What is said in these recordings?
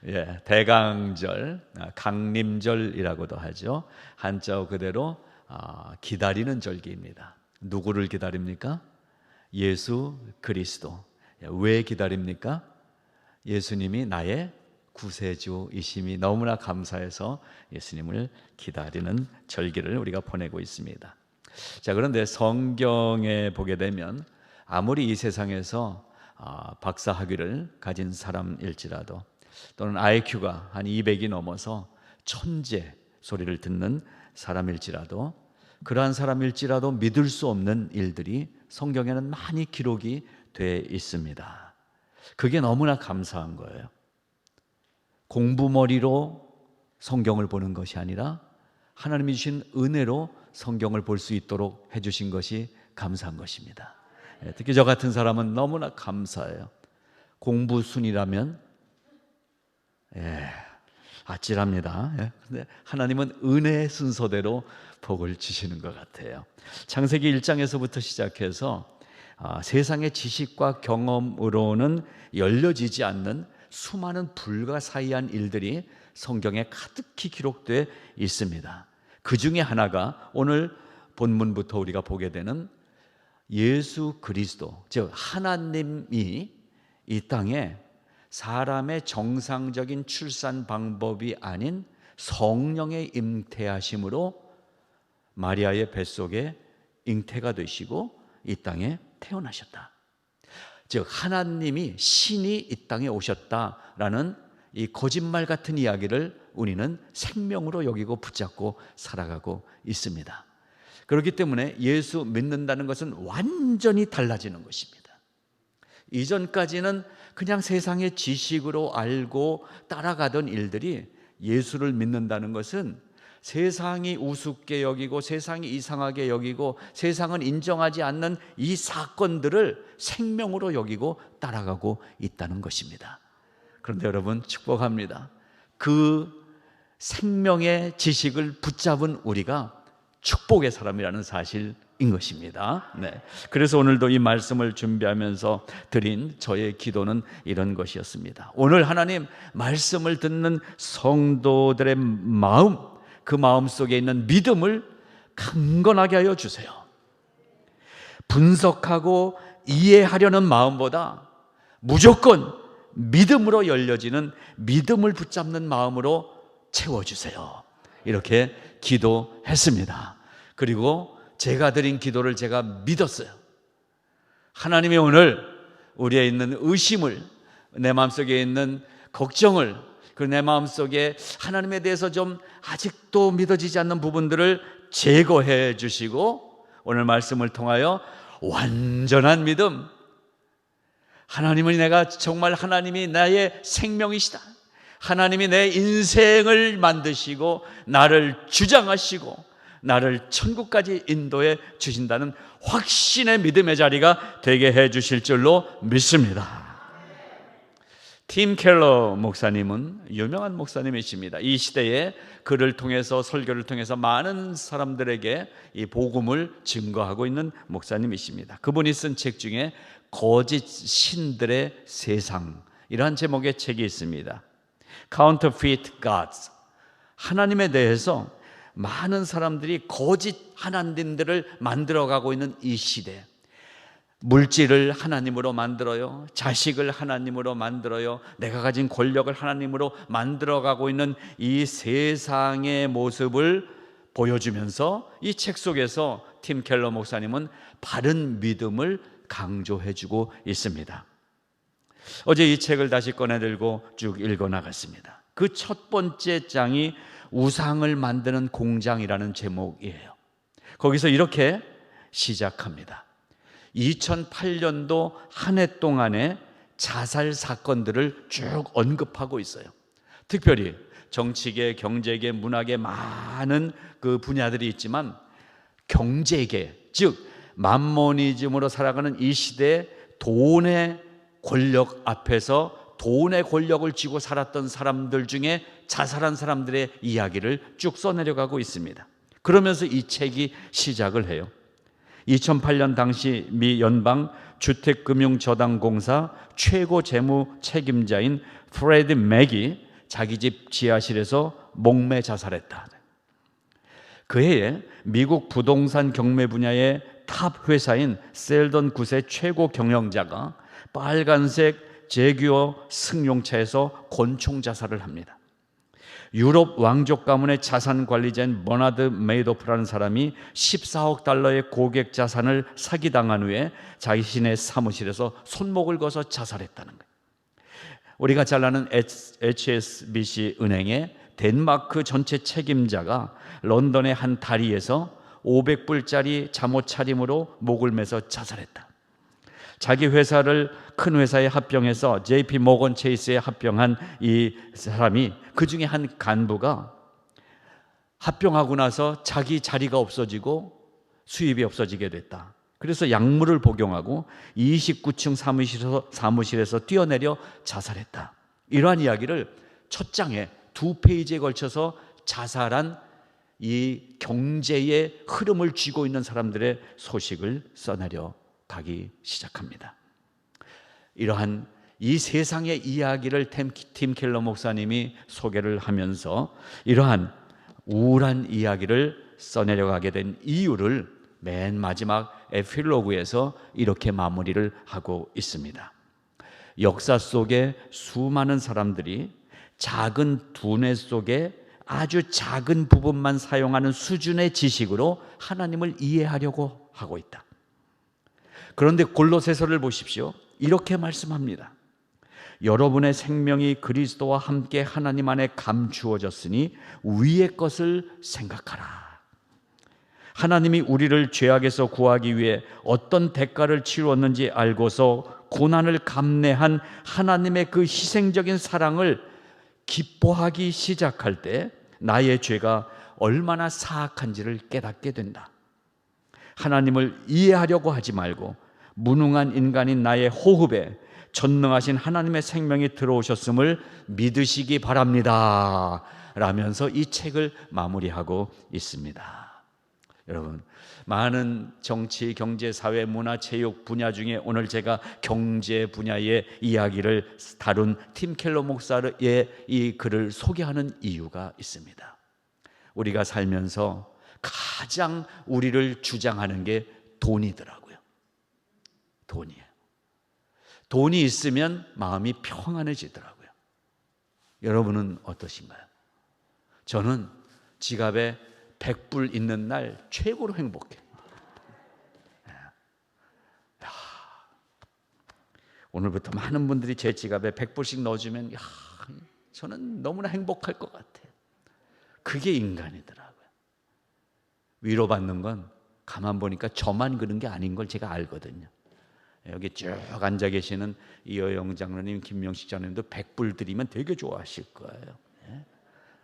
예, 대강절, 강림절이라고도 하죠. 한자어 그대로 기다리는 절기입니다. 누구를 기다립니까? 예수 그리스도. 왜 기다립니까? 예수님이 나의 구세주이심이 너무나 감사해서 예수님을 기다리는 절기를 우리가 보내고 있습니다. 자, 그런데 성경에 보게 되면 아무리 이 세상에서 박사 학위를 가진 사람일지라도 또는 IQ가 한 200이 넘어서 천재 소리를 듣는 사람일지라도 그러한 사람일지라도 믿을 수 없는 일들이 성경에는 많이 기록이 돼 있습니다. 그게 너무나 감사한 거예요. 공부머리로 성경을 보는 것이 아니라 하나님이 주신 은혜로 성경을 볼 수 있도록 해주신 것이 감사한 것입니다. 특히 저 같은 사람은 너무나 감사해요. 공부순이라면 아찔합니다. 근데 하나님은 은혜의 순서대로 복을 주시는 것 같아요. 창세기 1장에서부터 시작해서 세상의 지식과 경험으로는 열려지지 않는 수많은 불가사의한 일들이 성경에 가득히 기록되어 있습니다. 그 중에 하나가 오늘 본문부터 우리가 보게 되는 예수 그리스도, 즉 하나님이 이 땅에 사람의 정상적인 출산 방법이 아닌 성령의 잉태하심으로 마리아의 뱃속에 잉태가 되시고 이 땅에 태어나셨다. 즉 하나님이 신이 이 땅에 오셨다라는 이 거짓말 같은 이야기를 우리는 생명으로 여기고 붙잡고 살아가고 있습니다. 그렇기 때문에 예수 믿는다는 것은 완전히 달라지는 것입니다. 이전까지는 그냥 세상의 지식으로 알고 따라가던 일들이 예수를 믿는다는 것은 세상이 우습게 여기고 세상이 이상하게 여기고 세상은 인정하지 않는 이 사건들을 생명으로 여기고 따라가고 있다는 것입니다. 그런데 여러분 축복합니다. 그 생명의 지식을 붙잡은 우리가 축복의 사람이라는 사실인 것입니다. 그래서 오늘도 이 말씀을 준비하면서 드린 저의 기도는 이런 것이었습니다. 오늘 하나님 말씀을 듣는 성도들의 마음, 그 마음 속에 있는 믿음을 강건하게 하여 주세요. 분석하고 이해하려는 마음보다 무조건 믿음으로 열려지는 믿음을 붙잡는 마음으로 채워주세요. 이렇게 기도했습니다. 그리고 제가 드린 기도를 제가 믿었어요. 하나님이 오늘 우리에 있는 의심을, 내 마음속에 있는 걱정을, 그 내 마음속에 하나님에 대해서 좀 아직도 믿어지지 않는 부분들을 제거해 주시고 오늘 말씀을 통하여 완전한 믿음, 하나님은 내가 정말 하나님이 나의 생명이시다, 하나님이 내 인생을 만드시고 나를 주장하시고 나를 천국까지 인도해 주신다는 확신의 믿음의 자리가 되게 해 주실 줄로 믿습니다. 팀 켈러 목사님은 유명한 목사님이십니다. 이 시대에 그를 통해서, 설교를 통해서 많은 사람들에게 이 복음을 증거하고 있는 목사님이십니다. 그분이 쓴 책 중에 거짓 신들의 세상이라는 제목의 책이 있습니다. Counterfeit Gods, 하나님에 대해서 많은 사람들이 거짓 하나님들을 만들어가고 있는 이 시대, 물질을 하나님으로 만들어요, 자식을 하나님으로 만들어요, 내가 가진 권력을 하나님으로 만들어가고 있는 이 세상의 모습을 보여주면서 이 책 속에서 팀 켈러 목사님은 바른 믿음을 강조해주고 있습니다. 어제 이 책을 다시 꺼내들고 쭉 읽어나갔습니다. 그 첫 번째 장이 우상을 만드는 공장이라는 제목이에요. 거기서 이렇게 시작합니다. 2008년도 한 해 동안의 자살 사건들을 쭉 언급하고 있어요. 특별히 정치계, 경제계, 문화계 많은 그 분야들이 있지만 경제계, 즉 맘모니즘으로 살아가는 이 시대에 돈의 권력 앞에서 돈의 권력을 쥐고 살았던 사람들 중에 자살한 사람들의 이야기를 쭉 써내려가고 있습니다. 그러면서 이 책이 시작을 해요. 2008년 당시 미 연방 주택금융저당공사 최고 재무 책임자인 프레드 맥이 자기 집 지하실에서 목매 자살했다. 그 해에 미국 부동산 경매 분야의 탑 회사인 셀던 굿의 최고 경영자가 빨간색 제규어 승용차에서 권총 자살을 합니다. 유럽 왕족 가문의 자산 관리자인 버나드 메이도프라는 사람이 14억 달러의 고객 자산을 사기당한 후에 자신의 사무실에서 손목을 거서 자살했다는 거예요. 우리가 잘 아는 HSBC 은행의 덴마크 전체 책임자가 런던의 한 다리에서 500불짜리 잠옷 차림으로 목을 매서 자살했다. 자기 회사를 큰 회사에 합병해서 JP 모건 체이스에 합병한 이 사람이, 그 중에 한 간부가 합병하고 나서 자기 자리가 없어지고 수입이 없어지게 됐다. 그래서 약물을 복용하고 29층 사무실에서 뛰어내려 자살했다. 이러한 이야기를 첫 장에 2페이지에 걸쳐서 자살한 이 경제의 흐름을 쥐고 있는 사람들의 소식을 써내려 가기 시작합니다. 이러한 이 세상의 이야기를 팀 켈러 목사님이 소개를 하면서 이러한 우울한 이야기를 써내려가게 된 이유를 맨 마지막 에필로그에서 이렇게 마무리를 하고 있습니다. 역사 속에 수많은 사람들이 작은 두뇌 속에 아주 작은 부분만 사용하는 수준의 지식으로 하나님을 이해하려고 하고 있다. 그런데 골로새서를 보십시오. 이렇게 말씀합니다. 여러분의 생명이 그리스도와 함께 하나님 안에 감추어졌으니 위의 것을 생각하라. 하나님이 우리를 죄악에서 구하기 위해 어떤 대가를 치루었는지 알고서 고난을 감내한 하나님의 그 희생적인 사랑을 기뻐하기 시작할 때 나의 죄가 얼마나 사악한지를 깨닫게 된다. 하나님을 이해하려고 하지 말고 무능한 인간인 나의 호흡에 전능하신 하나님의 생명이 들어오셨음을 믿으시기 바랍니다. 라면서 이 책을 마무리하고 있습니다. 여러분, 많은 정치, 경제, 사회, 문화, 체육 분야 중에 오늘 제가 경제 분야의 이야기를 다룬 팀 켈러 목사의 이 글을 소개하는 이유가 있습니다. 우리가 살면서 가장 우리를 주장하는 게 돈이더라고요. 돈이에요. 돈이 있으면 마음이 평안해지더라고요. 여러분은 어떠신가요? 저는 지갑에 100불 있는 날 최고로 행복해요. 오늘부터 많은 분들이 제 지갑에 100불씩 넣어주면 저는 너무나 행복할 것 같아요. 그게 인간이더라고요. 위로받는 건 가만 보니까 저만 그런 게 아닌 걸 제가 알거든요. 여기 쭉 앉아 계시는 이어영 장로님, 김명식 장로님도 100불 드리면 되게 좋아하실 거예요.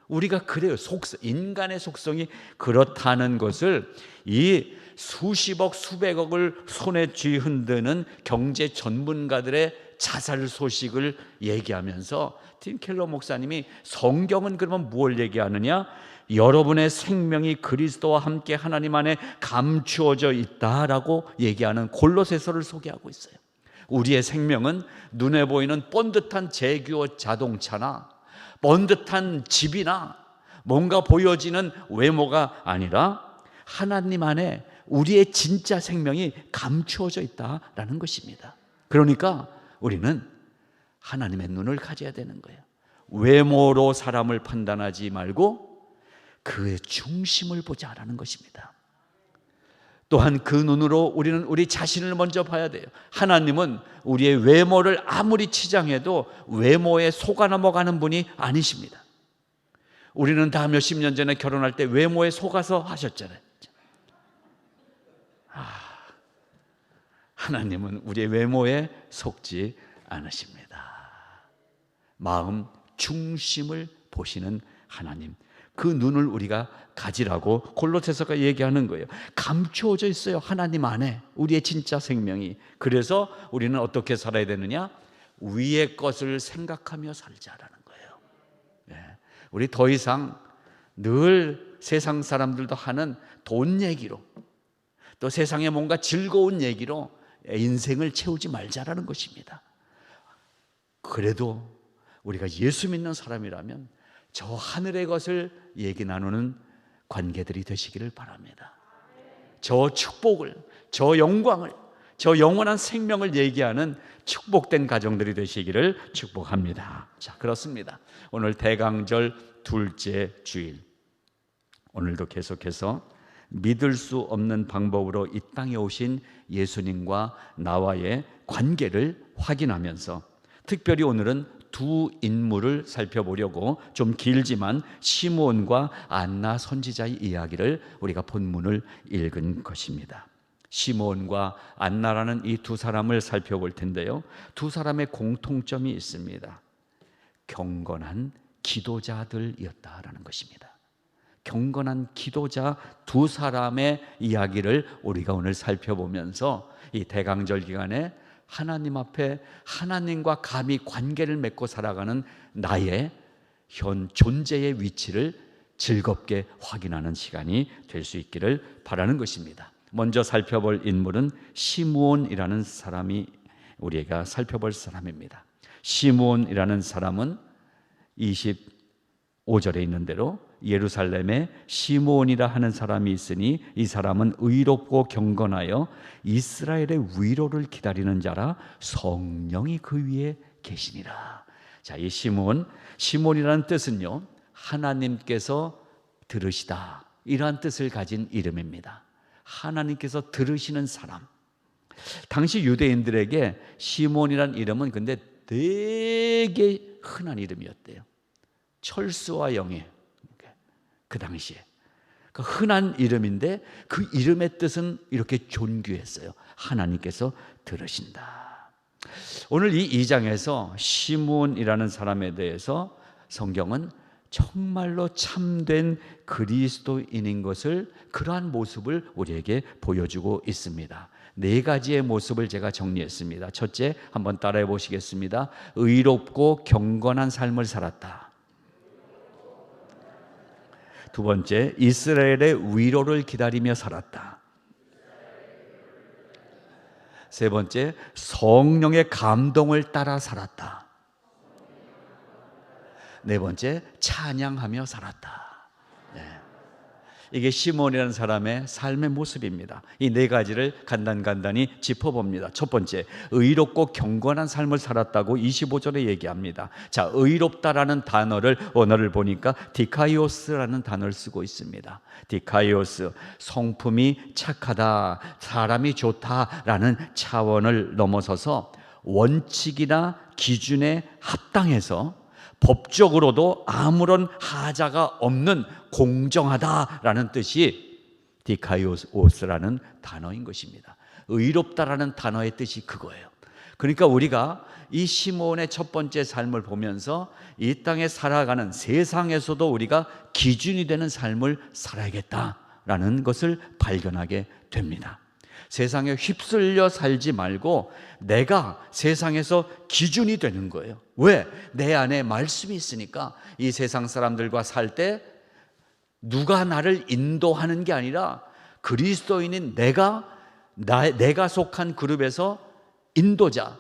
우리가 그래요. 인간의 속성이 그렇다는 것을 이 수십억, 수백억을 손에 쥐 흔드는 경제 전문가들의 자살 소식을 얘기하면서 팀 켈러 목사님이 성경은 그러면 뭘 얘기하느냐? 여러분의 생명이 그리스도와 함께 하나님 안에 감추어져 있다라고 얘기하는 골로새서를 소개하고 있어요. 우리의 생명은 눈에 보이는 번듯한 제규어 자동차나 번듯한 집이나 뭔가 보여지는 외모가 아니라 하나님 안에 우리의 진짜 생명이 감추어져 있다라는 것입니다. 그러니까 우리는 하나님의 눈을 가져야 되는 거예요. 외모로 사람을 판단하지 말고 그의 중심을 보자라는 것입니다. 또한 그 눈으로 우리는 우리 자신을 먼저 봐야 돼요. 하나님은 우리의 외모를 아무리 치장해도 외모에 속아 넘어가는 분이 아니십니다. 우리는 다 몇십 년 전에 결혼할 때 외모에 속아서 하셨잖아요. 하나님은 우리의 외모에 속지 않으십니다. 마음 중심을 보시는 하나님, 그 눈을 우리가 가지라고 골로새서가 얘기하는 거예요. 감추어져 있어요. 하나님 안에 우리의 진짜 생명이. 그래서 우리는 어떻게 살아야 되느냐? 위의 것을 생각하며 살자라는 거예요. 우리 더 이상 늘 세상 사람들도 하는 돈 얘기로, 또 세상에 뭔가 즐거운 얘기로 인생을 채우지 말자라는 것입니다. 그래도 우리가 예수 믿는 사람이라면 저 하늘의 것을 얘기 나누는 관계들이 되시기를 바랍니다. 저 축복을, 저 영광을, 저 영원한 생명을 얘기하는 축복된 가정들이 되시기를 축복합니다. 자, 그렇습니다. 오늘 대강절 둘째 주일, 오늘도 계속해서 믿을 수 없는 방법으로 이 땅에 오신 예수님과 나와의 관계를 확인하면서 특별히 오늘은 두 인물을 살펴보려고, 좀 길지만 시므온과 안나 선지자의 이야기를 우리가 본문을 읽은 것입니다. 시므온과 안나라는 이 두 사람을 살펴볼 텐데요, 두 사람의 공통점이 있습니다. 경건한 기도자들이었다라는 것입니다. 경건한 기도자 두 사람의 이야기를 우리가 오늘 살펴보면서 이 대강절 기간에 하나님 앞에 하나님과 감히 관계를 맺고 살아가는 나의 현 존재의 위치를 즐겁게 확인하는 시간이 될 수 있기를 바라는 것입니다. 먼저 살펴볼 인물은 시므온이라는 사람이 우리가 살펴볼 사람입니다. 시므온이라는 사람은 25절에 있는 대로 예루살렘에 시므온이라 하는 사람이 있으니 이 사람은 의롭고 경건하여 이스라엘의 위로를 기다리는 자라 성령이 그 위에 계시니라. 자, 이 시므온이라는 뜻은요, 하나님께서 들으시다, 이러한 뜻을 가진 이름입니다. 하나님께서 들으시는 사람. 당시 유대인들에게 시므온이라는 이름은 근데 되게 흔한 이름이었대요. 철수와 영예, 그 당시에 그 흔한 이름인데 그 이름의 뜻은 이렇게 존귀했어요. 하나님께서 들으신다. 오늘 이 2장에서 시므온이라는 사람에 대해서 성경은 정말로 참된 그리스도인인 것을, 그러한 모습을 우리에게 보여주고 있습니다. 네 가지의 모습을 제가 정리했습니다. 첫째, 한번 따라해 보시겠습니다. 의롭고 경건한 삶을 살았다. 두 번째, 이스라엘의 위로를 기다리며 살았다. 세 번째, 성령의 감동을 따라 살았다. 네 번째, 찬양하며 살았다. 네. 이게 시므온이라는 사람의 삶의 모습입니다. 이 네 가지를 간단히 짚어봅니다. 첫 번째, 의롭고 경건한 삶을 살았다고 25절에 얘기합니다. 자, 의롭다라는 단어를 언어를 보니까 디카이오스라는 단어를 쓰고 있습니다. 디카이오스, 성품이 착하다, 사람이 좋다라는 차원을 넘어서서 원칙이나 기준에 합당해서 법적으로도 아무런 하자가 없는 공정하다라는 뜻이 디카이오스라는 단어인 것입니다. 의롭다라는 단어의 뜻이 그거예요. 그러니까 우리가 이 시므온의 첫 번째 삶을 보면서 이 땅에 살아가는, 세상에서도 우리가 기준이 되는 삶을 살아야겠다라는 것을 발견하게 됩니다. 세상에 휩쓸려 살지 말고 내가 세상에서 기준이 되는 거예요. 왜? 내 안에 말씀이 있으니까. 이 세상 사람들과 살 때 누가 나를 인도하는 게 아니라 그리스도인인 내가 속한 그룹에서 인도자,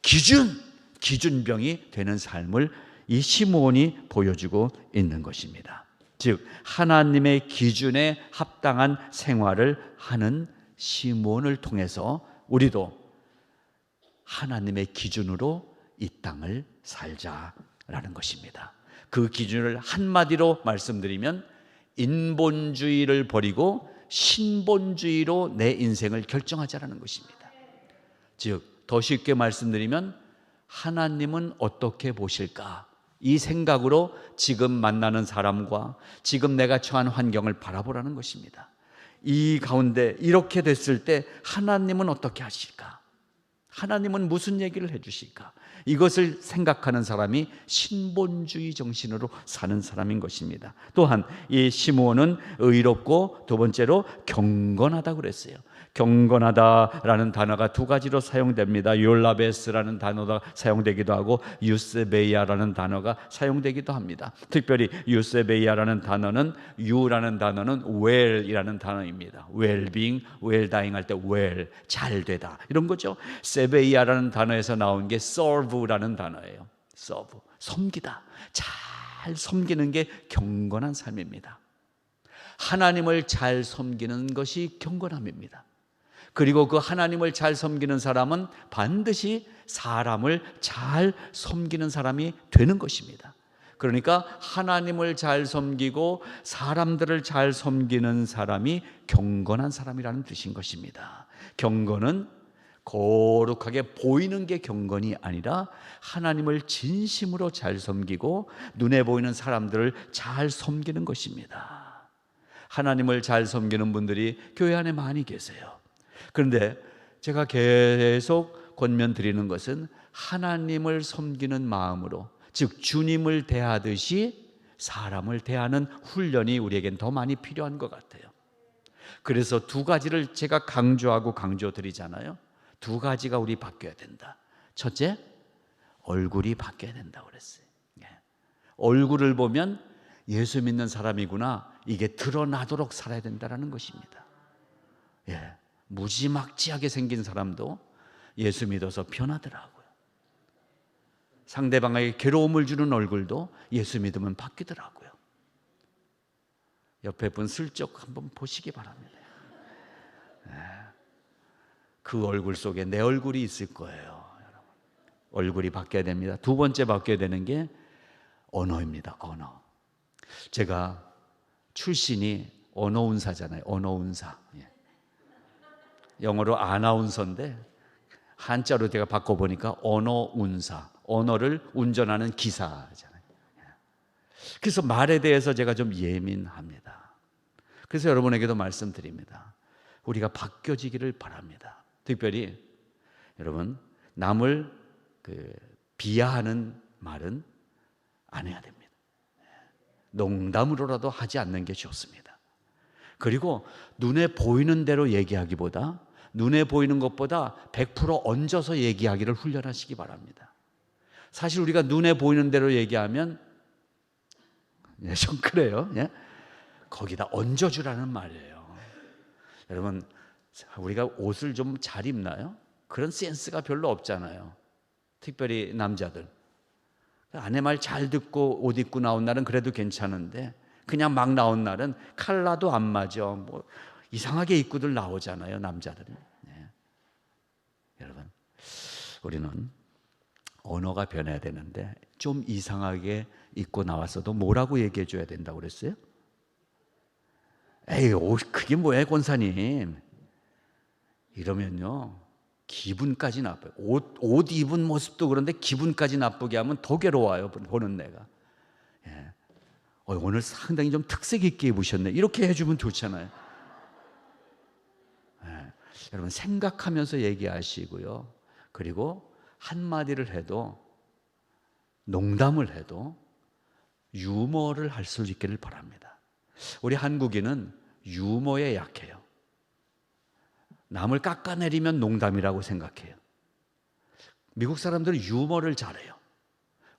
기준병이 되는 삶을 이 시므온이 보여주고 있는 것입니다. 즉 하나님의 기준에 합당한 생활을 하는 시므온을 통해서 우리도 하나님의 기준으로 이 땅을 살자라는 것입니다. 그 기준을 한마디로 말씀드리면 인본주의를 버리고 신본주의로 내 인생을 결정하자라는 것입니다. 즉 더 쉽게 말씀드리면 하나님은 어떻게 보실까? 이 생각으로 지금 만나는 사람과 지금 내가 처한 환경을 바라보라는 것입니다. 이 가운데 이렇게 됐을 때 하나님은 어떻게 하실까? 하나님은 무슨 얘기를 해주실까? 이것을 생각하는 사람이 신본주의 정신으로 사는 사람인 것입니다. 또한 이 시므온은 의롭고 두 번째로 경건하다고 그랬어요. 경건하다라는 단어가 두 가지로 사용됩니다. 욜라베스라는 단어가 사용되기도 하고 유세베이아라는 단어가 사용되기도 합니다. 특별히 유세베이아라는 단어는, 유라는 단어는 well이라는 단어입니다. well-being, well-dying 할 때 well, 잘 되다 이런 거죠. 세베이아라는 단어에서 나온 게 serve라는 단어예요. 섬기다. 잘 섬기는 게 경건한 삶입니다. 하나님을 잘 섬기는 것이 경건함입니다. 그리고 그 하나님을 잘 섬기는 사람은 반드시 사람을 잘 섬기는 사람이 되는 것입니다. 그러니까 하나님을 잘 섬기고 사람들을 잘 섬기는 사람이 경건한 사람이라는 뜻인 것입니다. 경건은 거룩하게 보이는 게 경건이 아니라 하나님을 진심으로 잘 섬기고 눈에 보이는 사람들을 잘 섬기는 것입니다. 하나님을 잘 섬기는 분들이 교회 안에 많이 계세요. 그런데 제가 계속 권면드리는 것은 하나님을 섬기는 마음으로, 즉 주님을 대하듯이 사람을 대하는 훈련이 우리에겐 더 많이 필요한 것 같아요. 그래서 두 가지를 제가 강조하고 강조드리잖아요. 두 가지가 우리 바뀌어야 된다. 첫째, 얼굴이 바뀌어야 된다고 그랬어요. 얼굴을 보면 예수 믿는 사람이구나, 이게 드러나도록 살아야 된다는 것입니다. 무지막지하게 생긴 사람도 예수 믿어서 변하더라고요. 상대방에게 괴로움을 주는 얼굴도 예수 믿으면 바뀌더라고요. 옆에 분 슬쩍 한번 보시기 바랍니다. 그 얼굴 속에 내 얼굴이 있을 거예요. 여러분. 얼굴이 바뀌어야 됩니다. 두 번째 바뀌어야 되는 게 언어입니다. 언어. 제가 출신이 언어운사잖아요. 언어운사. 영어로 아나운서인데 한자로 제가 바꿔보니까 언어운사. 언어를 운전하는 기사잖아요. 그래서 말에 대해서 제가 좀 예민합니다. 그래서 여러분에게도 말씀드립니다. 우리가 바뀌어지기를 바랍니다. 특별히 여러분, 남을 비하하는 말은 안 해야 됩니다. 농담으로라도 하지 않는 게 좋습니다. 그리고 눈에 보이는 대로 얘기하기보다, 눈에 보이는 것보다 100% 얹어서 얘기하기를 훈련하시기 바랍니다. 사실 우리가 눈에 보이는 대로 얘기하면 좀 그래요. 거기다 얹어주라는 말이에요. 여러분, 우리가 옷을 좀 잘 입나요? 그런 센스가 별로 없잖아요. 특별히 남자들. 아내 말 잘 듣고 옷 입고 나온 날은 그래도 괜찮은데, 그냥 막 나온 날은 컬러도 안 맞아, 뭐 이상하게 입고들 나오잖아요, 남자들은. 여러분, 우리는 언어가 변해야 되는데 좀 이상하게 입고 나왔어도 뭐라고 얘기해 줘야 된다고 그랬어요? 에이, 그게 뭐예요, 권사님? 이러면요, 기분까지 나빠요. 옷 입은 모습도 그런데 기분까지 나쁘게 하면 더 괴로워요, 보는 내가. 오늘 상당히 좀 특색 있게 입으셨네, 이렇게 해주면 좋잖아요. 여러분, 생각하면서 얘기하시고요. 그리고 한마디를 해도, 농담을 해도 유머를 할 수 있기를 바랍니다. 우리 한국인은 유머에 약해요. 남을 깎아내리면 농담이라고 생각해요. 미국 사람들은 유머를 잘해요.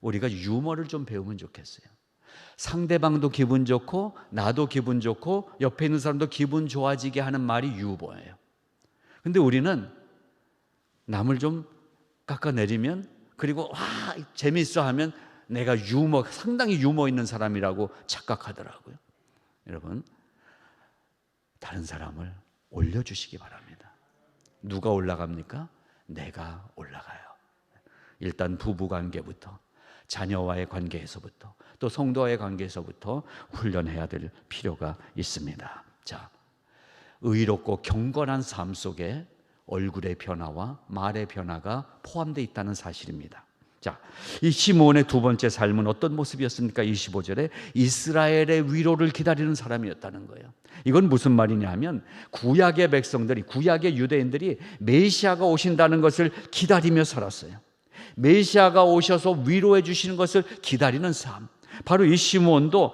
우리가 유머를 좀 배우면 좋겠어요. 상대방도 기분 좋고 나도 기분 좋고 옆에 있는 사람도 기분 좋아지게 하는 말이 유머예요. 근데 우리는 남을 좀 깎아내리면, 그리고 와 재밌어 하면 내가 상당히 유머 있는 사람이라고 착각하더라고요. 여러분, 다른 사람을 올려주시기 바랍니다. 누가 올라갑니까? 내가 올라가요. 일단 부부관계부터, 자녀와의 관계에서부터, 또 성도와의 관계에서부터 훈련해야 될 필요가 있습니다. 자, 의롭고 경건한 삶 속에 얼굴의 변화와 말의 변화가 포함되어 있다는 사실입니다. 자, 이 시므온의 두 번째 삶은 어떤 모습이었습니까? 25절에 이스라엘의 위로를 기다리는 사람이었다는 거예요. 이건 무슨 말이냐 하면, 구약의 백성들이, 구약의 유대인들이 메시아가 오신다는 것을 기다리며 살았어요. 메시아가 오셔서 위로해 주시는 것을 기다리는 삶, 바로 이 시므온도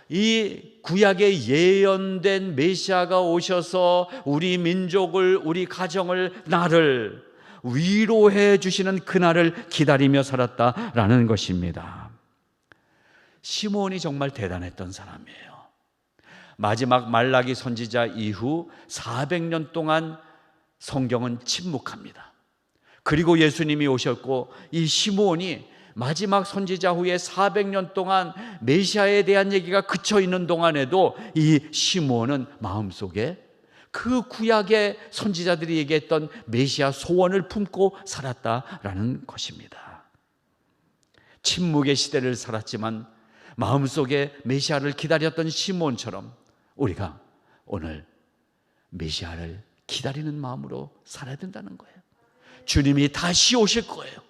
이 구약에 예언된 메시아가 오셔서 우리 민족을, 우리 가정을, 나를 위로해 주시는 그날을 기다리며 살았다라는 것입니다. 시므온이 정말 대단했던 사람이에요. 마지막 말라기 선지자 이후 400년 동안 성경은 침묵합니다. 그리고 예수님이 오셨고 이 시므온이 마지막 선지자 후에 400년 동안 메시아에 대한 얘기가 그쳐 있는 동안에도 이 시므온은 마음속에 그 구약의 선지자들이 얘기했던 메시아 소원을 품고 살았다라는 것입니다. 침묵의 시대를 살았지만 마음속에 메시아를 기다렸던 시므온처럼 우리가 오늘 메시아를 기다리는 마음으로 살아야 된다는 거예요. 주님이 다시 오실 거예요.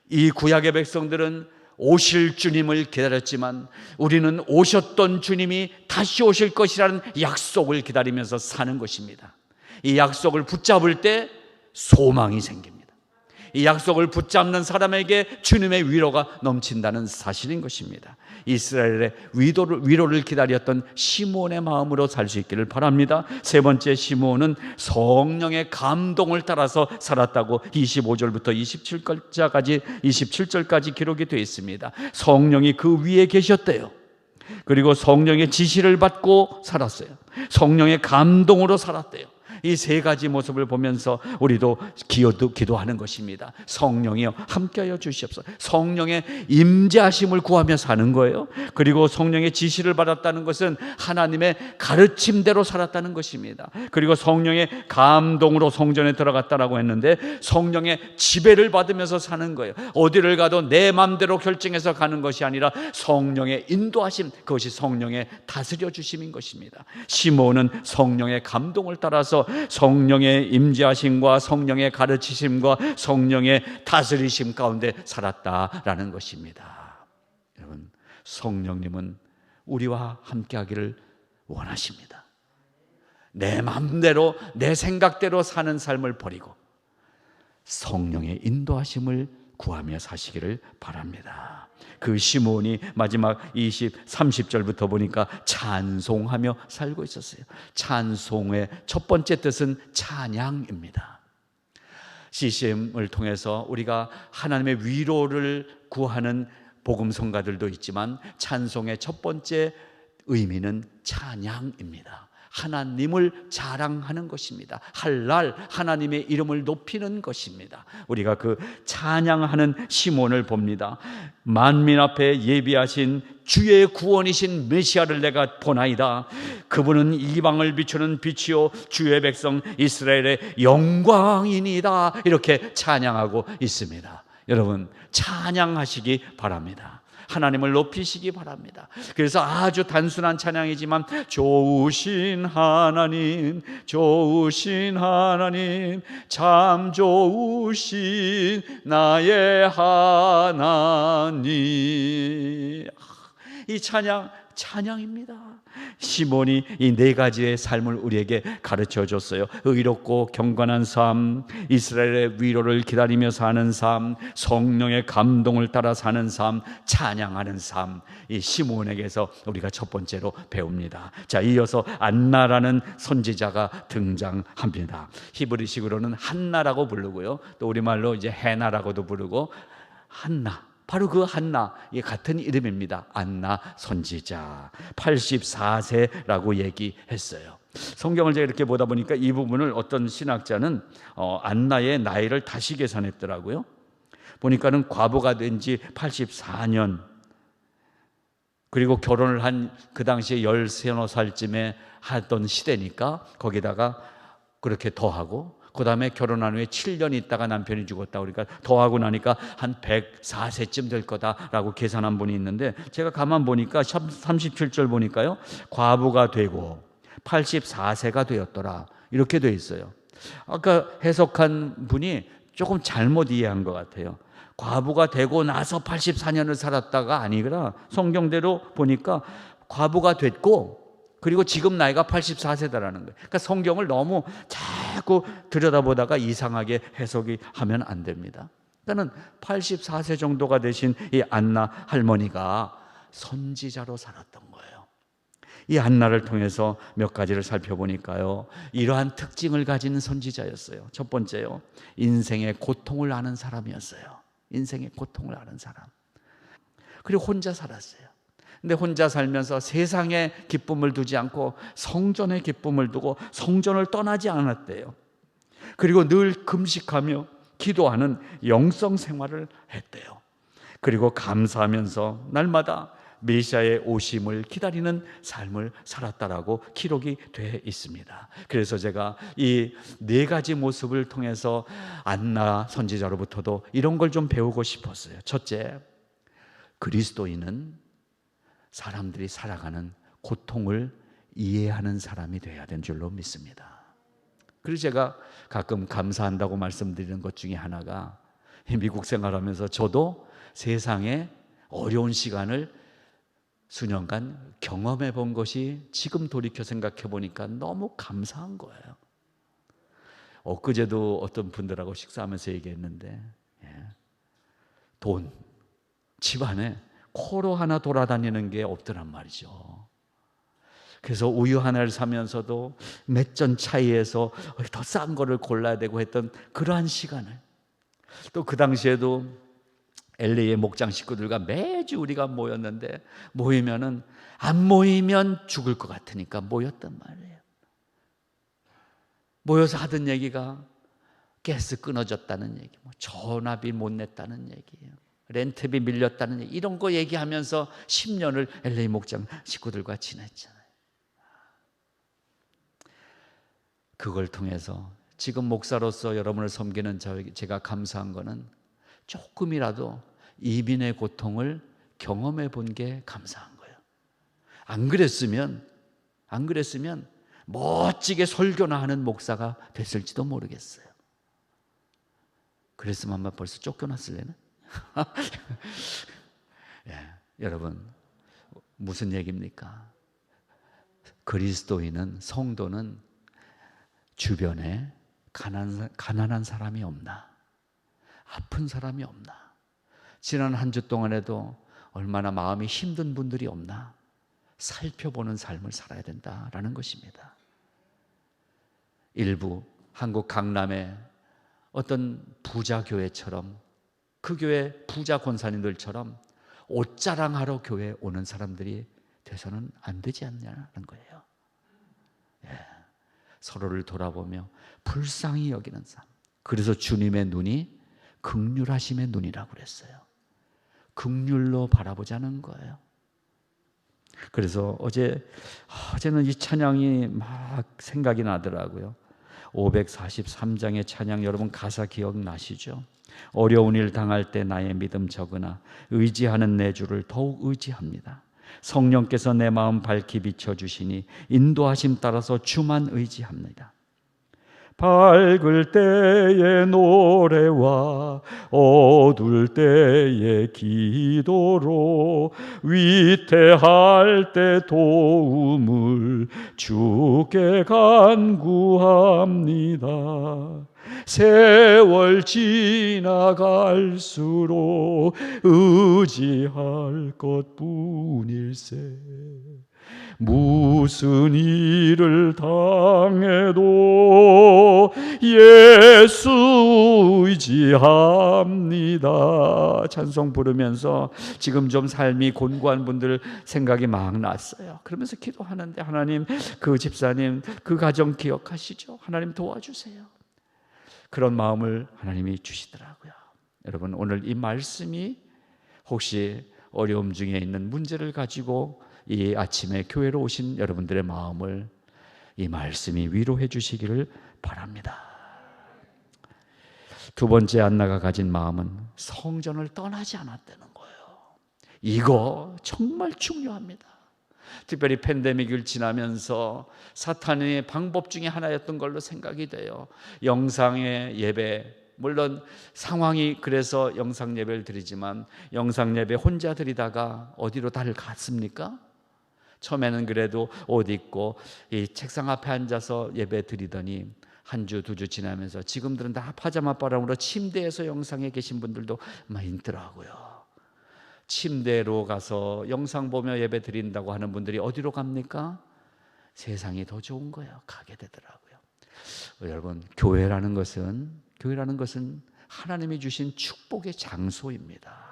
이 구약의 백성들은 오실 주님을 기다렸지만 우리는 오셨던 주님이 다시 오실 것이라는 약속을 기다리면서 사는 것입니다. 이 약속을 붙잡을 때 소망이 생깁니다. 이 약속을 붙잡는 사람에게 주님의 위로가 넘친다는 사실인 것입니다. 이스라엘의 위로를 기다렸던 시므온의 마음으로 살 수 있기를 바랍니다. 세 번째, 시므온은 성령의 감동을 따라서 살았다고 25절부터 27절까지 기록이 되어 있습니다. 성령이 그 위에 계셨대요. 그리고 성령의 지시를 받고 살았어요. 성령의 감동으로 살았대요. 이 세 가지 모습을 보면서 우리도 기도하는 것입니다. 성령이여 함께하여 주시옵소서. 성령의 임재하심을 구하며 사는 거예요. 그리고 성령의 지시를 받았다는 것은 하나님의 가르침대로 살았다는 것입니다. 그리고 성령의 감동으로 성전에 들어갔다라고 했는데 성령의 지배를 받으면서 사는 거예요. 어디를 가도 내 마음대로 결정해서 가는 것이 아니라 성령의 인도하심, 그것이 성령의 다스려 주심인 것입니다. 시므온은 성령의 감동을 따라서 성령의 임재하심과 성령의 가르치심과 성령의 다스리심 가운데 살았다라는 것입니다. 여러분, 성령님은 우리와 함께하기를 원하십니다. 내 마음대로 내 생각대로 사는 삶을 버리고 성령의 인도하심을 구하며 사시기를 바랍니다. 그 시므온이 마지막 30절부터 보니까 찬송하며 살고 있었어요. 찬송의 첫 번째 뜻은 찬양입니다. CCM을 통해서 우리가 하나님의 위로를 구하는 복음성가들도 있지만 찬송의 첫 번째 의미는 찬양입니다. 하나님을 자랑하는 것입니다. 할랄, 하나님의 이름을 높이는 것입니다. 우리가 그 찬양하는 시므온을 봅니다. 만민 앞에 예비하신 주의 구원이신 메시아를 내가 보나이다. 그분은 이방을 비추는 빛이요 주의 백성 이스라엘의 영광이니이다. 이렇게 찬양하고 있습니다. 여러분, 찬양하시기 바랍니다. 하나님을 높이시기 바랍니다. 그래서 아주 단순한 찬양이지만 좋으신 하나님, 좋으신 하나님, 참 좋으신 나의 하나님. 이 찬양입니다. 시몬이 이 네 가지의 삶을 우리에게 가르쳐 줬어요. 의롭고 경건한 삶, 이스라엘의 위로를 기다리며 사는 삶, 성령의 감동을 따라 사는 삶, 찬양하는 삶. 이 시몬에게서 우리가 첫 번째로 배웁니다. 자, 이어서 안나라는 선지자가 등장합니다. 히브리식으로는 한나라고 부르고요, 또 우리말로 이제 해나라고도 부르고, 한나, 바로 그 한나, 이 같은 이름입니다. 안나 선지자 84세라고 얘기했어요. 성경을 제가 이렇게 보다 보니까 이 부분을 어떤 신학자는 안나의 나이를 다시 계산했더라고요. 보니까는 과부가 된 지 84년, 그리고 결혼을 한 그 당시에 13살쯤에 하던 시대니까 거기다가 그렇게 더하고, 그 다음에 결혼한 후에 7년 있다가 남편이 죽었다. 그러니까 더하고 나니까 한 104세쯤 될 거다라고 계산한 분이 있는데, 제가 가만 보니까 37절 보니까요, 과부가 되고 84세가 되었더라, 이렇게 돼 있어요. 아까 해석한 분이 조금 잘못 이해한 것 같아요. 과부가 되고 나서 84년을 살았다가 아니라 성경대로 보니까 과부가 됐고 그리고 지금 나이가 84세다라는 거예요. 그러니까 성경을 너무 자꾸 들여다보다가 이상하게 해석이 하면 안 됩니다. 그러니까 84세 정도가 되신 이 안나 할머니가 선지자로 살았던 거예요. 이 안나를 통해서 몇 가지를 살펴보니까요, 이러한 특징을 가진 선지자였어요. 첫 번째요, 인생의 고통을 아는 사람이었어요. 인생의 고통을 아는 사람. 그리고 혼자 살았어요. 근데 혼자 살면서 세상의 기쁨을 두지 않고 성전의 기쁨을 두고 성전을 떠나지 않았대요. 그리고 늘 금식하며 기도하는 영성 생활을 했대요. 그리고 감사하면서 날마다 메시아의 오심을 기다리는 삶을 살았다라고 기록이 되어 있습니다. 그래서 제가 이 네 가지 모습을 통해서 안나 선지자로부터도 이런 걸 좀 배우고 싶었어요. 첫째, 그리스도인은 사람들이 살아가는 고통을 이해하는 사람이 되어야 되는 줄로 믿습니다. 그래서 제가 가끔 감사한다고 말씀드리는 것 중에 하나가, 미국 생활하면서 저도 세상의 어려운 시간을 수년간 경험해 본 것이 지금 돌이켜 생각해 보니까 너무 감사한 거예요. 엊그제도 어떤 분들하고 식사하면서 얘기했는데, 돈, 집안에 코로 하나 돌아다니는 게 없더란 말이죠. 그래서 우유 하나를 사면서도 몇 전 차이에서 더 싼 거를 골라야 되고 했던 그러한 시간을, 또 그 당시에도 LA의 목장 식구들과 매주 우리가 모였는데, 모이면은 안 모이면 죽을 것 같으니까 모였단 말이에요. 모여서 하던 얘기가 가스 끊어졌다는 얘기, 전화비 못 냈다는 얘기예요. 렌트비 밀렸다는 얘기, 이런 거 얘기하면서 10년을 LA 목장 식구들과 지냈잖아요. 그걸 통해서 지금 목사로서 여러분을 섬기는 제가 감사한 거는 조금이라도 이민의 고통을 경험해 본 게 감사한 거예요. 안 그랬으면 멋지게 설교나 하는 목사가 됐을지도 모르겠어요. 그랬으면 아마 벌써 쫓겨났을래나? 여러분, 무슨 얘기입니까? 그리스도인은, 성도는 주변에 가난한 사람이 없나? 아픈 사람이 없나? 지난 한 주 동안에도 얼마나 마음이 힘든 분들이 없나? 살펴보는 삶을 살아야 된다라는 것입니다. 일부 한국 강남의 어떤 부자 교회처럼, 그 교회 부자 권사님들처럼 옷자랑하러 교회에 오는 사람들이 돼서는 안 되지 않냐는 거예요. 서로를 돌아보며 불쌍히 여기는 삶. 그래서 주님의 눈이 긍휼하심의 눈이라고 그랬어요. 긍휼로 바라보자는 거예요. 그래서 어제는 이 찬양이 막 생각이 나더라고요. 543장의 찬양, 여러분 가사 기억나시죠? 어려운 일 당할 때 나의 믿음 적으나 의지하는 내 주를 더욱 의지합니다. 성령께서 내 마음 밝히 비춰주시니 인도하심 따라서 주만 의지합니다. 밝을 때의 노래와 어두울 때의 기도로 위태할 때 도움을 주께 간구합니다. 세월 지나갈수록 의지할 것뿐일세. 무슨 일을 당해도 예수 의지합니다. 찬송 부르면서 지금 좀 삶이 곤고한 분들 생각이 막 났어요. 그러면서 기도하는데, 하나님, 그 집사님, 그 가정 기억하시죠? 하나님 도와주세요. 그런 마음을 하나님이 주시더라고요. 여러분, 오늘 이 말씀이 혹시 어려움 중에 있는 문제를 가지고 이 아침에 교회로 오신 여러분들의 마음을 이 말씀이 위로해 주시기를 바랍니다. 두 번째, 안나가 가진 마음은 성전을 떠나지 않았다는 거예요. 이거 정말 중요합니다. 특별히 팬데믹을 지나면서 사탄의 방법 중에 하나였던 걸로 생각이 돼요. 영상의 예배, 물론 상황이 그래서 영상 예배를 드리지만 영상 예배 혼자 드리다가 어디로 다들 갔습니까? 처음에는 그래도 옷 입고 이 책상 앞에 앉아서 예배 드리더니 한 주, 두 주 지나면서 지금들은 다 파자마 바람으로 침대에서 영상에 계신 분들도 많이 있더라고요. 침대로 가서 영상 보며 예배 드린다고 하는 분들이 어디로 갑니까? 세상이 더 좋은 거예요. 가게 되더라고요. 여러분, 교회라는 것은 하나님이 주신 축복의 장소입니다.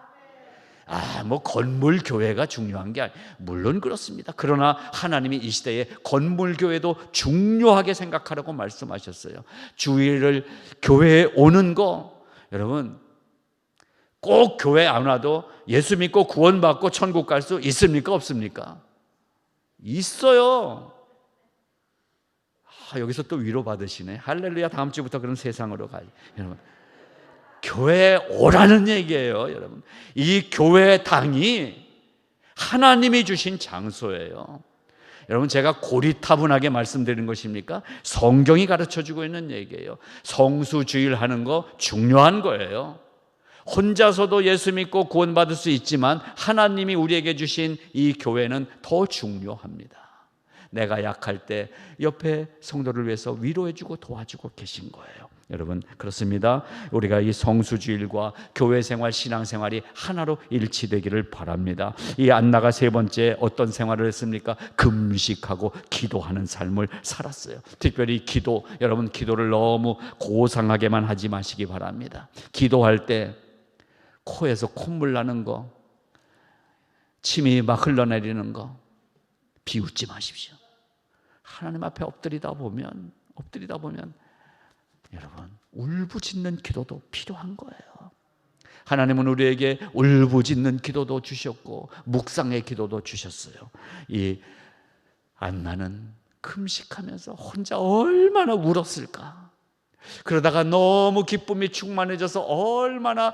건물 교회가 중요한 게 물론 그렇습니다. 그러나 하나님이 이 시대에 건물 교회도 중요하게 생각하라고 말씀하셨어요. 주일을 교회에 오는 거, 여러분, 꼭 교회 안 와도 예수 믿고 구원받고 천국 갈 수 있습니까? 없습니까? 있어요. 여기서 또 위로받으시네. 할렐루야. 다음 주부터 그런 세상으로 가요. 여러분, 교회에 오라는 얘기예요. 여러분, 이 교회당이 하나님이 주신 장소예요. 여러분, 제가 고리타분하게 말씀드리는 것입니까? 성경이 가르쳐주고 있는 얘기예요. 성수주의를 하는 거 중요한 거예요. 혼자서도 예수 믿고 구원받을 수 있지만 하나님이 우리에게 주신 이 교회는 더 중요합니다. 내가 약할 때 옆에 성도를 위해서 위로해주고 도와주고 계신 거예요. 여러분, 그렇습니다. 우리가 이 성수주일과 교회생활, 신앙생활이 하나로 일치되기를 바랍니다. 이 안나가 세 번째 어떤 생활을 했습니까? 금식하고 기도하는 삶을 살았어요. 특별히 기도, 여러분 기도를 너무 고상하게만 하지 마시기 바랍니다. 기도할 때 코에서 콧물 나는 거, 침이 막 흘러내리는 거 비웃지 마십시오. 하나님 앞에 엎드리다 보면 여러분, 울부짖는 기도도 필요한 거예요. 하나님은 우리에게 울부짖는 기도도 주셨고 묵상의 기도도 주셨어요. 이 안나는 금식하면서 혼자 얼마나 울었을까. 그러다가 너무 기쁨이 충만해져서 얼마나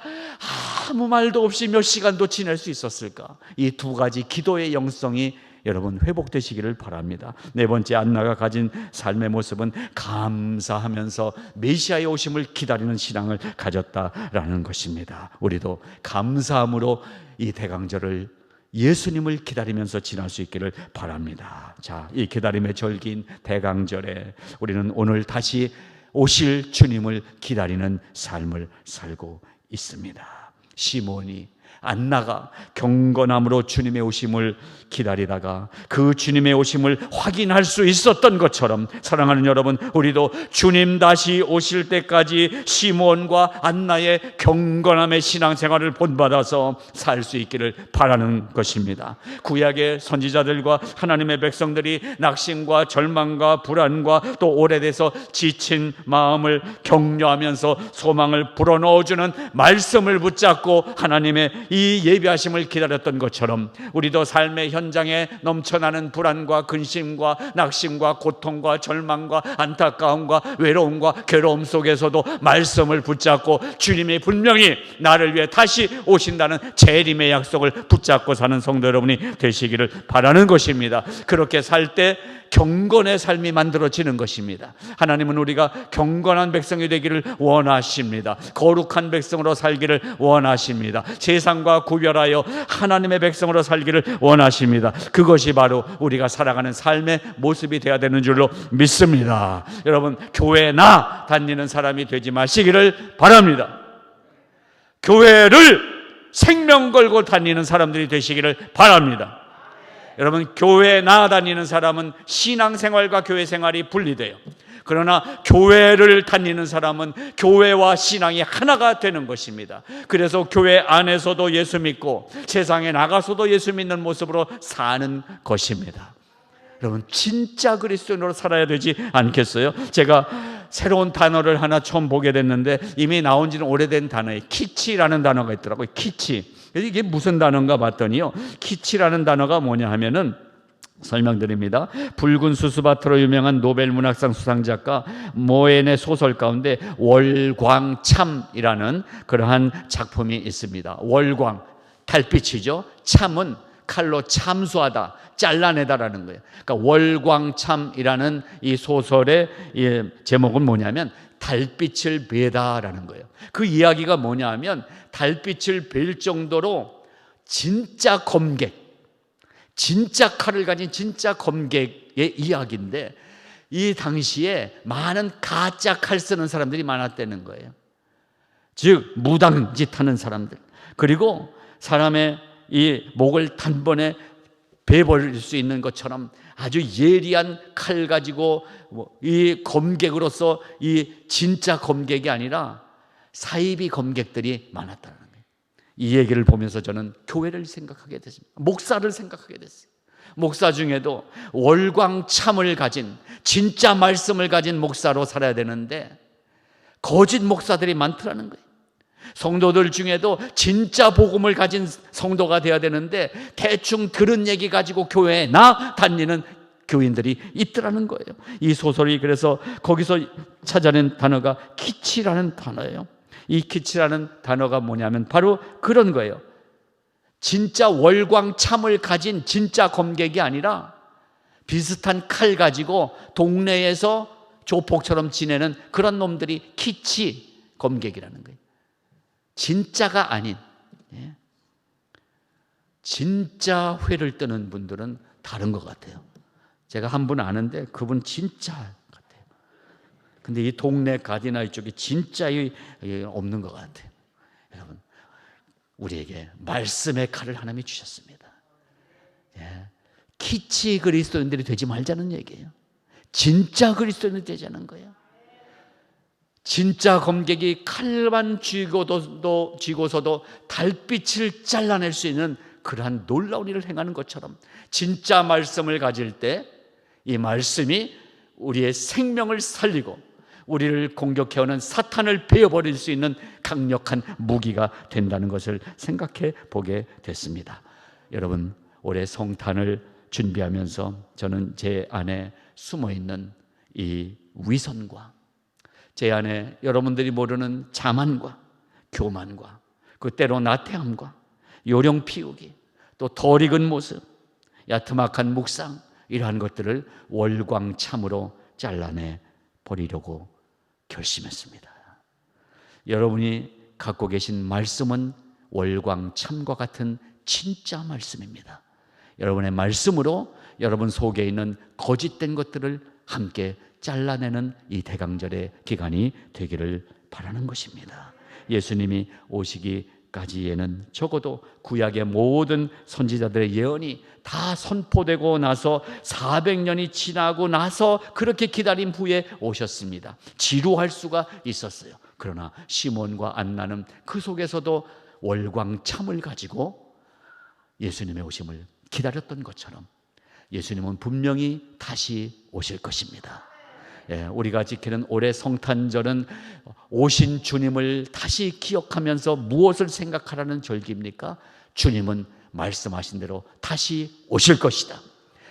아무 말도 없이 몇 시간도 지낼 수 있었을까. 이 두 가지 기도의 영성이 여러분 회복되시기를 바랍니다. 네 번째, 안나가 가진 삶의 모습은 감사하면서 메시아의 오심을 기다리는 신앙을 가졌다라는 것입니다. 우리도 감사함으로 이 대강절을 예수님을 기다리면서 지날 수 있기를 바랍니다. 자, 이 기다림의 절기인 대강절에 우리는 오늘 다시 오실 주님을 기다리는 삶을 살고 있습니다. 시몬이, 안나가 경건함으로 주님의 오심을 기다리다가 그 주님의 오심을 확인할 수 있었던 것처럼, 사랑하는 여러분, 우리도 주님 다시 오실 때까지 시몬과 안나의 경건함의 신앙생활을 본받아서 살 수 있기를 바라는 것입니다. 구약의 선지자들과 하나님의 백성들이 낙심과 절망과 불안과 또 오래돼서 지친 마음을 격려하면서 소망을 불어넣어주는 말씀을 붙잡고 하나님의 이 예비하심을 기다렸던 것처럼 우리도 삶의 현장에 넘쳐나는 불안과 근심과 낙심과 고통과 절망과 안타까움과 외로움과 괴로움 속에서도 말씀을 붙잡고 주님이 분명히 나를 위해 다시 오신다는 재림의 약속을 붙잡고 사는 성도 여러분이 되시기를 바라는 것입니다. 그렇게 살 때 경건의 삶이 만들어지는 것입니다. 하나님은 우리가 경건한 백성이 되기를 원하십니다. 거룩한 백성으로 살기를 원하십니다. 세상과 구별하여 하나님의 백성으로 살기를 원하십니다. 그것이 바로 우리가 살아가는 삶의 모습이 되어야 되는 줄로 믿습니다. 여러분, 교회나 다니는 사람이 되지 마시기를 바랍니다. 교회를 생명 걸고 다니는 사람들이 되시기를 바랍니다. 여러분, 교회 나다니는 사람은 신앙생활과 교회생활이 분리돼요. 그러나 교회를 다니는 사람은 교회와 신앙이 하나가 되는 것입니다. 그래서 교회 안에서도 예수 믿고 세상에 나가서도 예수 믿는 모습으로 사는 것입니다. 여러분, 진짜 그리스도인으로 살아야 되지 않겠어요? 제가 새로운 단어를 하나 처음 보게 됐는데 이미 나온 지는 오래된 단어예요. 키치라는 단어가 있더라고요. 키치. 이게 무슨 단어인가 봤더니요, 키치라는 단어가 뭐냐 하면은, 설명드립니다. 붉은 수수밭으로 유명한 노벨 문학상 수상작가 모엔의 소설 가운데 월광참이라는 그러한 작품이 있습니다. 월광, 달빛이죠. 참은 칼로 참수하다, 잘라내다라는 거예요. 그러니까 월광참이라는 이 소설의 제목은 뭐냐면 달빛을 베다라는 거예요. 그 이야기가 뭐냐 하면 달빛을 뵐 정도로 진짜 검객, 진짜 칼을 가진 진짜 검객의 이야기인데, 이 당시에 많은 가짜 칼 쓰는 사람들이 많았다는 거예요. 즉 무당짓하는 사람들, 그리고 사람의 이 목을 단번에 베버릴 수 있는 것처럼 아주 예리한 칼 가지고 이 검객으로서 이 진짜 검객이 아니라 사이비 검객들이 많았다는 거예요. 이 얘기를 보면서 저는 교회를 생각하게 됐습니다. 목사를 생각하게 됐어요. 목사 중에도 월광참을 가진 진짜 말씀을 가진 목사로 살아야 되는데 거짓 목사들이 많더라는 거예요. 성도들 중에도 진짜 복음을 가진 성도가 되어야 되는데 대충 들은 얘기 가지고 교회에 다니는 교인들이 있더라는 거예요. 이 소설이 그래서 거기서 찾아낸 단어가 키치라는 단어예요. 이 키치라는 단어가 뭐냐면 바로 그런 거예요. 진짜 월광참을 가진 진짜 검객이 아니라 비슷한 칼 가지고 동네에서 조폭처럼 지내는 그런 놈들이 키치 검객이라는 거예요. 진짜가 아닌, 진짜 회를 뜨는 분들은 다른 것 같아요. 제가 한 분 아는데 그분 진짜 같아요. 근데 이 동네 가디나이 쪽에 진짜이 없는 것 같아요. 여러분, 우리에게 말씀의 칼을 하나님이 주셨습니다. 키치 그리스도인들이 되지 말자는 얘기예요. 진짜 그리스도인이 되자는 거예요. 진짜 검객이 칼만 쥐고서도 달빛을 잘라낼 수 있는 그러한 놀라운 일을 행하는 것처럼 진짜 말씀을 가질 때 이 말씀이 우리의 생명을 살리고 우리를 공격해오는 사탄을 베어버릴 수 있는 강력한 무기가 된다는 것을 생각해 보게 됐습니다. 여러분, 올해 성탄을 준비하면서 저는 제 안에 숨어있는 이 위선과 제 안에 여러분들이 모르는 자만과 교만과 그 때로 나태함과 요령 피우기, 또 덜 익은 모습, 야트막한 묵상, 이러한 것들을 월광참으로 잘라내 버리려고 결심했습니다. 여러분이 갖고 계신 말씀은 월광참과 같은 진짜 말씀입니다. 여러분의 말씀으로 여러분 속에 있는 거짓된 것들을 함께 잘라내는 이 대강절의 기간이 되기를 바라는 것입니다. 예수님이 오시기까지에는 적어도 구약의 모든 선지자들의 예언이 다 선포되고 나서 400년이 지나고 나서 그렇게 기다린 후에 오셨습니다. 지루할 수가 있었어요. 그러나 시몬과 안나는 그 속에서도 월광참을 가지고 예수님의 오심을 기다렸던 것처럼 예수님은 분명히 다시 오실 것입니다. 우리가 지키는 올해 성탄절은 오신 주님을 다시 기억하면서 무엇을 생각하라는 절기입니까? 주님은 말씀하신 대로 다시 오실 것이다.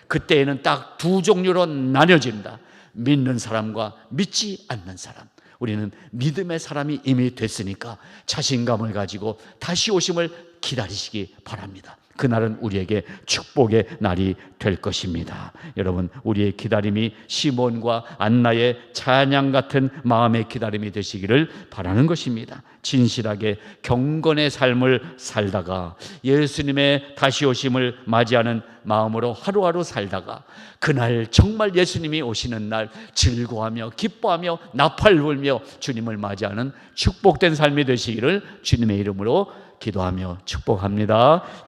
그때에는 딱 두 종류로 나뉘어진다. 믿는 사람과 믿지 않는 사람. 우리는 믿음의 사람이 이미 됐으니까 자신감을 가지고 다시 오심을 기다리시기 바랍니다. 그날은 우리에게 축복의 날이 될 것입니다. 여러분, 우리의 기다림이 시몬과 안나의 찬양 같은 마음의 기다림이 되시기를 바라는 것입니다. 진실하게 경건의 삶을 살다가 예수님의 다시 오심을 맞이하는 마음으로 하루하루 살다가 그날 정말 예수님이 오시는 날 즐거워하며 기뻐하며 나팔 불며 주님을 맞이하는 축복된 삶이 되시기를 주님의 이름으로 기도하며 축복합니다.